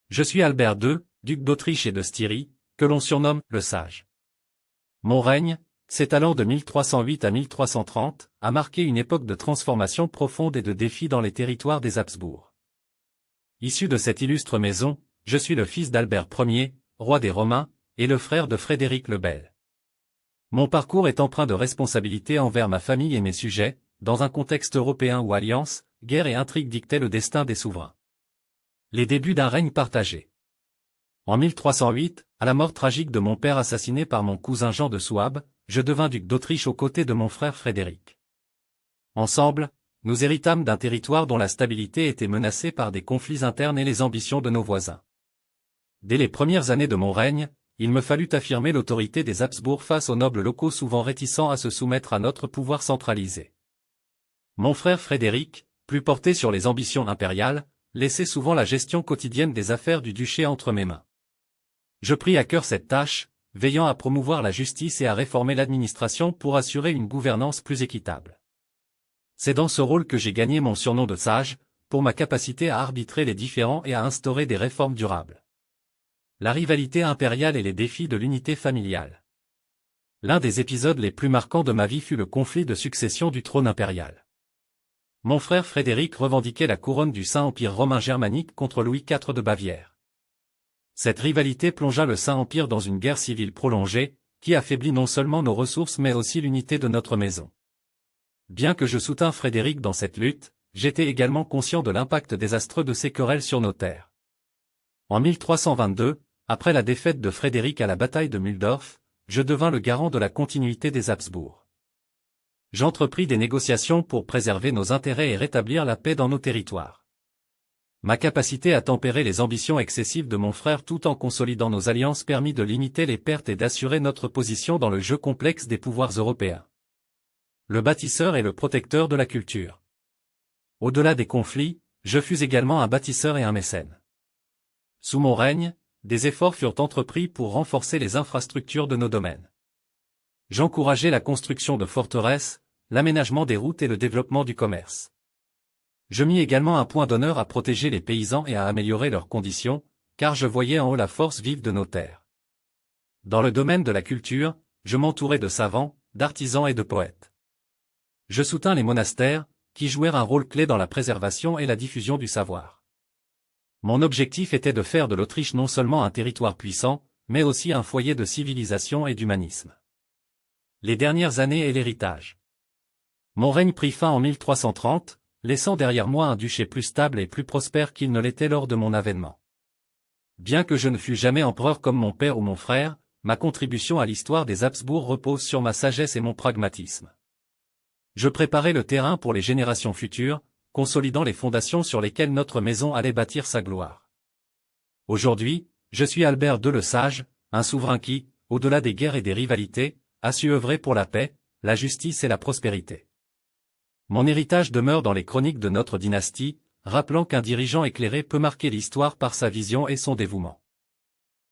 Je suis Albert II, duc d'Autriche et de Styrie, que l'on surnomme le Sage. Mon règne, s'étalant de 1308 à 1330, a marqué une époque de transformation profonde et de défis dans les territoires des Habsbourg. Issu de cette illustre maison, je suis le fils d'Albert Ier, roi des Romains, et le frère de Frédéric le Bel. Mon parcours est empreint de responsabilité envers ma famille et mes sujets, dans un contexte européen où alliances, guerres et intrigues dictaient le destin des souverains. Les débuts d'un règne partagé. En 1308, à la mort tragique de mon père assassiné par mon cousin Jean de Souabe, je devins duc d'Autriche aux côtés de mon frère Frédéric. Ensemble, nous héritâmes d'un territoire dont la stabilité était menacée par des conflits internes et les ambitions de nos voisins. Dès les premières années de mon règne, il me fallut affirmer l'autorité des Habsbourg face aux nobles locaux souvent réticents à se soumettre à notre pouvoir centralisé. Mon frère Frédéric, plus porté sur les ambitions impériales, laissait souvent la gestion quotidienne des affaires du duché entre mes mains. Je pris à cœur cette tâche, veillant à promouvoir la justice et à réformer l'administration pour assurer une gouvernance plus équitable. C'est dans ce rôle que j'ai gagné mon surnom de sage, pour ma capacité à arbitrer les différends et à instaurer des réformes durables. La rivalité impériale et les défis de l'unité familiale. L'un des épisodes les plus marquants de ma vie fut le conflit de succession du trône impérial. Mon frère Frédéric revendiquait la couronne du Saint-Empire romain germanique contre Louis IV de Bavière. Cette rivalité plongea le Saint-Empire dans une guerre civile prolongée, qui affaiblit non seulement nos ressources mais aussi l'unité de notre maison. Bien que je soutins Frédéric dans cette lutte, j'étais également conscient de l'impact désastreux de ces querelles sur nos terres. En 1322, après la défaite de Frédéric à la bataille de Mulhdorf, je devins le garant de la continuité des Habsbourg. J'entrepris des négociations pour préserver nos intérêts et rétablir la paix dans nos territoires. Ma capacité à tempérer les ambitions excessives de mon frère tout en consolidant nos alliances permit de limiter les pertes et d'assurer notre position dans le jeu complexe des pouvoirs européens. Le bâtisseur et le protecteur de la culture. Au-delà des conflits, je fus également un bâtisseur et un mécène. Sous mon règne, des efforts furent entrepris pour renforcer les infrastructures de nos domaines. J'encourageai la construction de forteresses, l'aménagement des routes et le développement du commerce. Je mis également un point d'honneur à protéger les paysans et à améliorer leurs conditions, car je voyais en eux la force vive de nos terres. Dans le domaine de la culture, je m'entourais de savants, d'artisans et de poètes. Je soutins les monastères, qui jouèrent un rôle clé dans la préservation et la diffusion du savoir. Mon objectif était de faire de l'Autriche non seulement un territoire puissant, mais aussi un foyer de civilisation et d'humanisme. Les dernières années et l'héritage. Mon règne prit fin en 1330, laissant derrière moi un duché plus stable et plus prospère qu'il ne l'était lors de mon avènement. Bien que je ne fus jamais empereur comme mon père ou mon frère, ma contribution à l'histoire des Habsbourg repose sur ma sagesse et mon pragmatisme. Je préparais le terrain pour les générations futures, consolidant les fondations sur lesquelles notre maison allait bâtir sa gloire. Aujourd'hui, je suis Albert II le Sage, un souverain qui, au-delà des guerres et des rivalités, a su œuvrer pour la paix, la justice et la prospérité. Mon héritage demeure dans les chroniques de notre dynastie, rappelant qu'un dirigeant éclairé peut marquer l'histoire par sa vision et son dévouement.